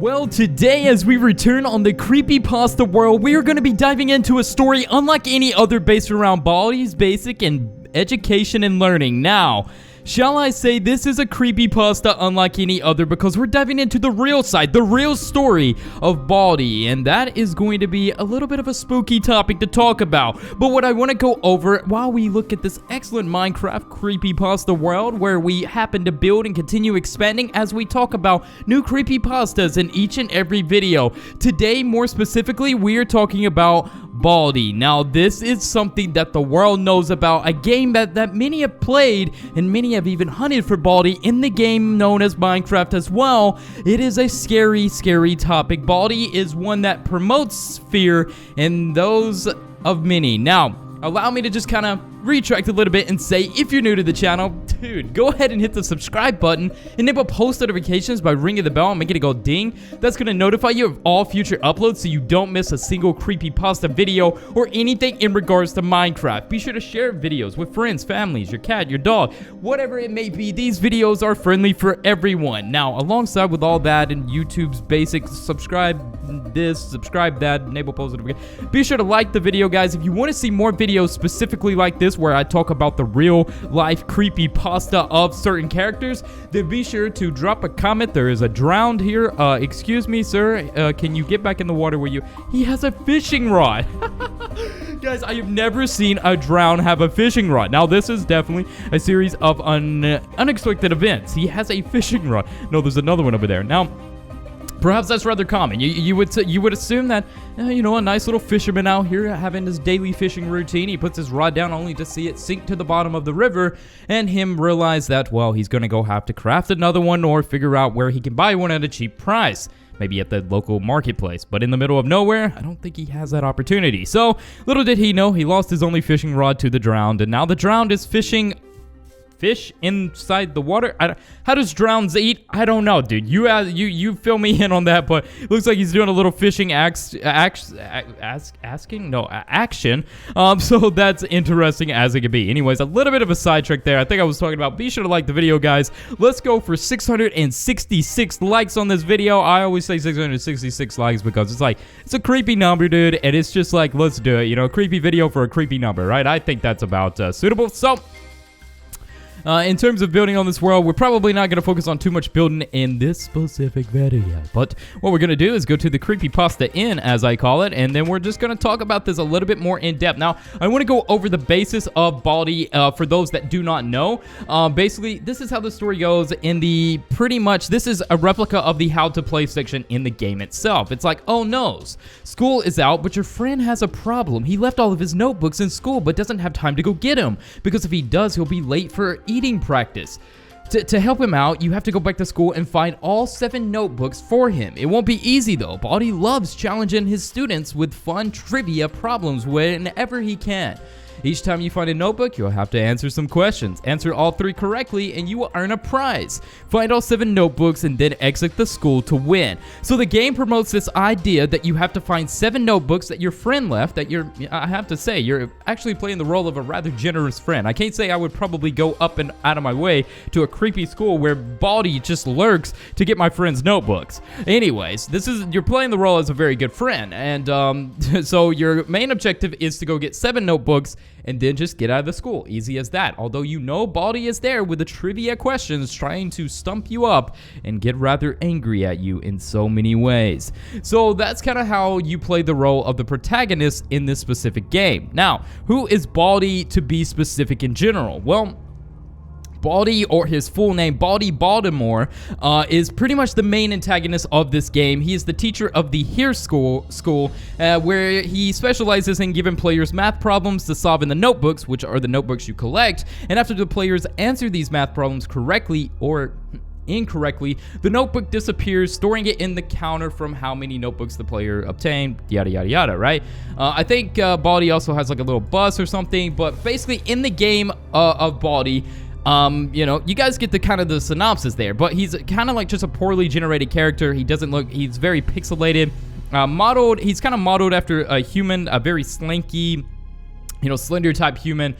Well, today as we return on the Creepypasta world, we are going to be diving into a story unlike any other based around Baldi's basic and education and learning. Now, shall I say this is a creepypasta unlike any other because we're diving into the real side, the real story of Baldi, and that is going to be a little bit of a spooky topic to talk about. But what I want to go over while we look at this excellent Minecraft creepypasta world where we happen to build and continue expanding as we talk about new creepypastas in each and every video. Today, more specifically, we are talking about Baldi. Now, this is something that the world knows about, a game that many have played, and many have even hunted for Baldi in the game known as Minecraft as well. It is a scary, scary topic. Baldi is one that promotes fear in those of many. Now, allow me to just kind of retract a little bit and say, if you're new to the channel, dude, go ahead and hit the subscribe button, enable post notifications by ringing the bell and making it go ding. That's going to notify you of all future uploads so you don't miss a single creepypasta video or anything in regards to Minecraft. Be sure to share videos with friends, families, your cat, your dog, whatever it may be. These videos are friendly for everyone. Now, alongside with all that and YouTube's basic subscribe this, subscribe that, enable post notifications, be sure to like the video, guys. If you want to see more videos specifically like this, where I talk about the real life creepypasta of certain characters, then be sure to drop a comment. There is a drowned here. Excuse me, sir. Can you get back in the water where you... He has a fishing rod. Guys, I have never seen a drown have a fishing rod. Now, this is definitely a series of unexpected events. He has a fishing rod. No, there's another one over there. Now, perhaps that's rather common. You would assume that, you know, a nice little fisherman out here having his daily fishing routine, he puts his rod down only to see it sink to the bottom of the river, and him realize that, well, he's gonna go have to craft another one or figure out where he can buy one at a cheap price. Maybe at the local marketplace, but in the middle of nowhere, I don't think he has that opportunity. So, little did he know, he lost his only fishing rod to the drowned, and now the drowned is fishing fish inside the water. How does drowns eat? I don't know, dude. You fill me in on that, but it looks like he's doing a little fishing action. So that's interesting as it could be. Anyways, a little bit of a sidetrack there. I think I was talking about. Be sure to like the video, guys. Let's go for 666 likes on this video. I always say 666 likes because it's a creepy number, dude, and it's just like, let's do it. You know, a creepy video for a creepy number, right? I think that's about suitable. So, in terms of building on this world, we're probably not going to focus on too much building in this specific video. But what we're going to do is go to the Creepypasta Inn, as I call it, and then we're just going to talk about this a little bit more in depth. Now, I want to go over the basis of Baldi for those that do not know. Basically, this is how the story goes in the this is a replica of the how to play section in the game itself. It's like, oh no, school is out, but your friend has a problem. He left all of his notebooks in school, but doesn't have time to go get them. Because if he does, he'll be late for eating practice. To help him out, you have to go back to school and find all 7 notebooks for him. It won't be easy though. Baldi loves challenging his students with fun trivia problems whenever he can. Each time you find a notebook, you'll have to answer some questions. Answer all 3 correctly and you will earn a prize. Find all 7 notebooks and then exit the school to win. So the game promotes this idea that you have to find 7 notebooks that your friend left, I have to say, you're actually playing the role of a rather generous friend. I can't say I would probably go up and out of my way to a creepy school where Baldi just lurks to get my friend's notebooks. Anyways, you're playing the role as a very good friend. And so your main objective is to go get 7 notebooks and then just get out of the school. Easy as that. Although you know Baldi is there with the trivia questions trying to stump you up and get rather angry at you in so many ways. So that's kind of how you play the role of the protagonist in this specific game. Now, who is Baldi to be specific in general? Well, Baldi, or his full name, Baldi Baltimore, is pretty much the main antagonist of this game. He is the teacher of the Here School, where he specializes in giving players math problems to solve in the notebooks, which are the notebooks you collect. And after the players answer these math problems correctly or incorrectly, the notebook disappears, storing it in the counter from how many notebooks the player obtained, yada yada yada, right? I think Baldi also has like a little bus or something, but basically in the game of Baldi, you know, you guys get the kind of the synopsis there, but he's kind of like just a poorly generated character. He's very pixelated, he's kind of modeled after a human, a very slanky, slender type human,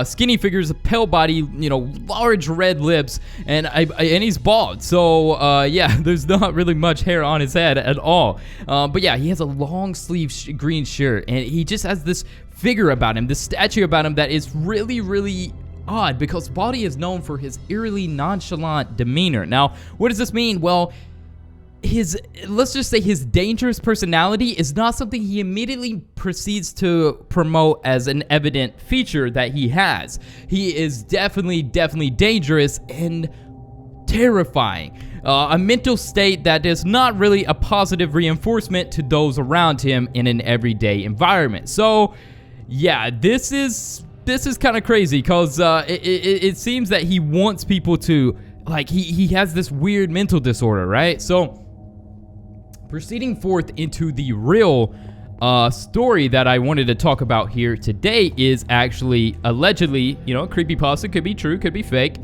skinny figures, pale body, large red lips, and he's bald. So yeah, there's not really much hair on his head at all. But yeah, he has a long sleeve green shirt, and he just has this figure about him, this statue about him that is really, really odd, because Baldi is known for his eerily nonchalant demeanor. Now, what does this mean? Well, let's just say his dangerous personality is not something he immediately proceeds to promote as an evident feature that he has. He is definitely dangerous and terrifying. A mental state that is not really a positive reinforcement to those around him in an everyday environment. So, yeah, this is kind of crazy, because it seems that he wants people to, like, he has this weird mental disorder, right? So, proceeding forth into the real story that I wanted to talk about here today is actually allegedly, creepypasta, could be true, could be fake,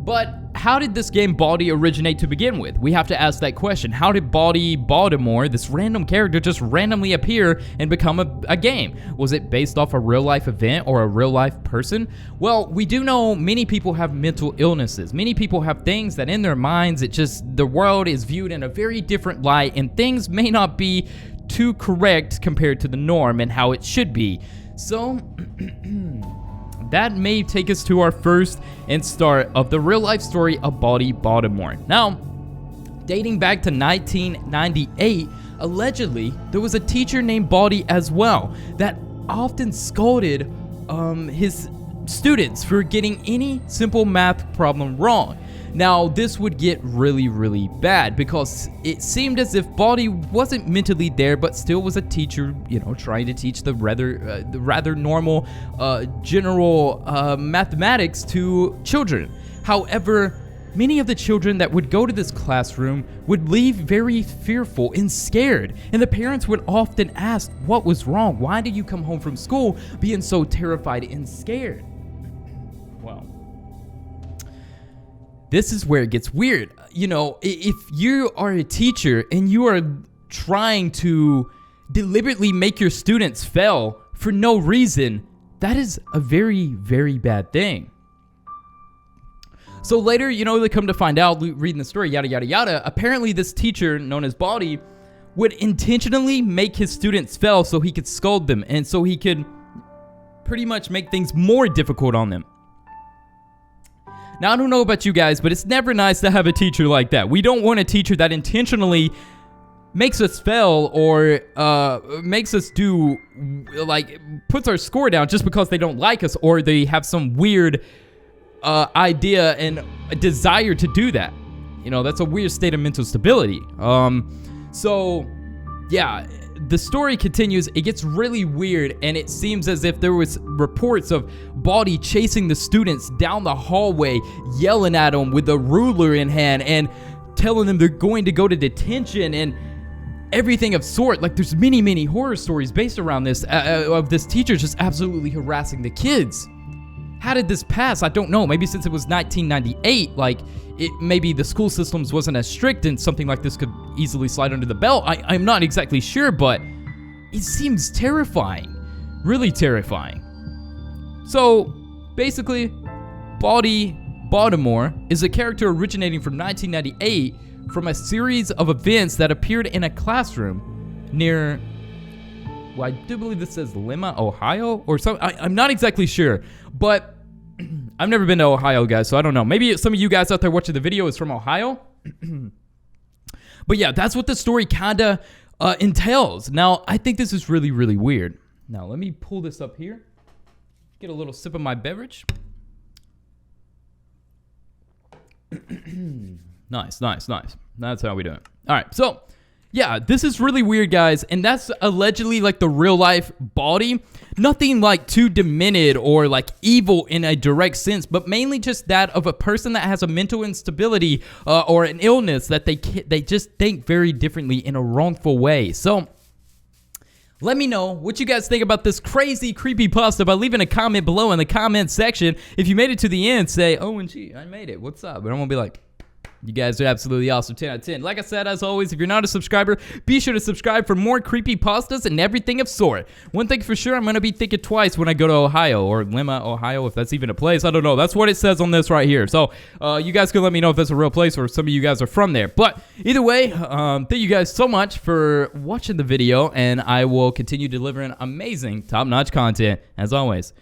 but how did this game Baldi originate to begin with? We have to ask that question. How did Baldi Baltimore, this random character, just randomly appear and become a game? Was it based off a real-life event or a real-life person? Well, we do know many people have mental illnesses. Many people have things that in their minds, the world is viewed in a very different light, and things may not be too correct compared to the norm and how it should be. So, that may take us to our first and start of the real-life story of Baldi Baltimore. Now, dating back to 1998, allegedly, there was a teacher named Baldi as well that often scolded his students for getting any simple math problem wrong. Now, this would get really, really bad, because it seemed as if Baldi wasn't mentally there, but still was a teacher, trying to teach the rather normal, general mathematics to children. However, many of the children that would go to this classroom would leave very fearful and scared, and the parents would often ask, what was wrong? Why did you come home from school being so terrified and scared? Well, this is where it gets weird. If you are a teacher and you are trying to deliberately make your students fail for no reason, that is a very, very bad thing. So later, they come to find out, reading the story, yada, yada, yada, apparently this teacher, known as Baldi, would intentionally make his students fail so he could scold them, and so he could pretty much make things more difficult on them. Now, I don't know about you guys, but it's never nice to have a teacher like that. We don't want a teacher that intentionally makes us fail or makes us puts our score down just because they don't like us, or they have some weird idea and a desire to do that. That's a weird state of mental stability. So, yeah, the story continues. It gets really weird, and it seems as if there was reports of Baldi chasing the students down the hallway, yelling at them with a ruler in hand and telling them they're going to go to detention and everything of sort. Like, there's many horror stories based around this, of this teacher just absolutely harassing the kids. How did this pass? I don't know. Maybe since it was 1998, maybe the school systems wasn't as strict and something like this could easily slide under the belt. I'm not exactly sure, but it seems terrifying. Really terrifying. So, basically, Baldi Baltimore is a character originating from 1998 from a series of events that appeared in a classroom near, well, I do believe this says Lima, Ohio, or something. I'm not exactly sure, but I've never been to Ohio, guys, so I don't know. Maybe some of you guys out there watching the video is from Ohio. But yeah, that's what the story kind of entails. Now, I think this is really, really weird. Now, let me pull this up here. Get a little sip of my beverage. Nice. That's how we do it. All right, so yeah, this is really weird, guys, and that's allegedly the real life Baldi. Nothing too demented or evil in a direct sense, but mainly just that of a person that has a mental instability or an illness that they just think very differently in a wrongful way. So let me know what you guys think about this crazy creepypasta by leaving a comment below in the comment section. If you made it to the end, say, OMG, I made it. What's up? And I'm going to be like, You guys are absolutely awesome. 10 out of 10. Like I said, as always, if you're not a subscriber, be sure to subscribe for more creepypastas and everything of sort. One thing for sure, I'm going to be thinking twice when I go to Ohio, or Lima, Ohio, if that's even a place. I don't know. That's what it says on this right here. So you guys can let me know if that's a real place or some of you guys are from there. But either way, thank you guys so much for watching the video, and I will continue delivering amazing, top-notch content, as always.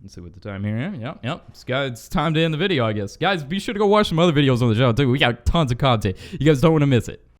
Let's see what the time here is. Yep. It's time to end the video, I guess. Guys, be sure to go watch some other videos on the channel, too. We got tons of content. You guys don't want to miss it.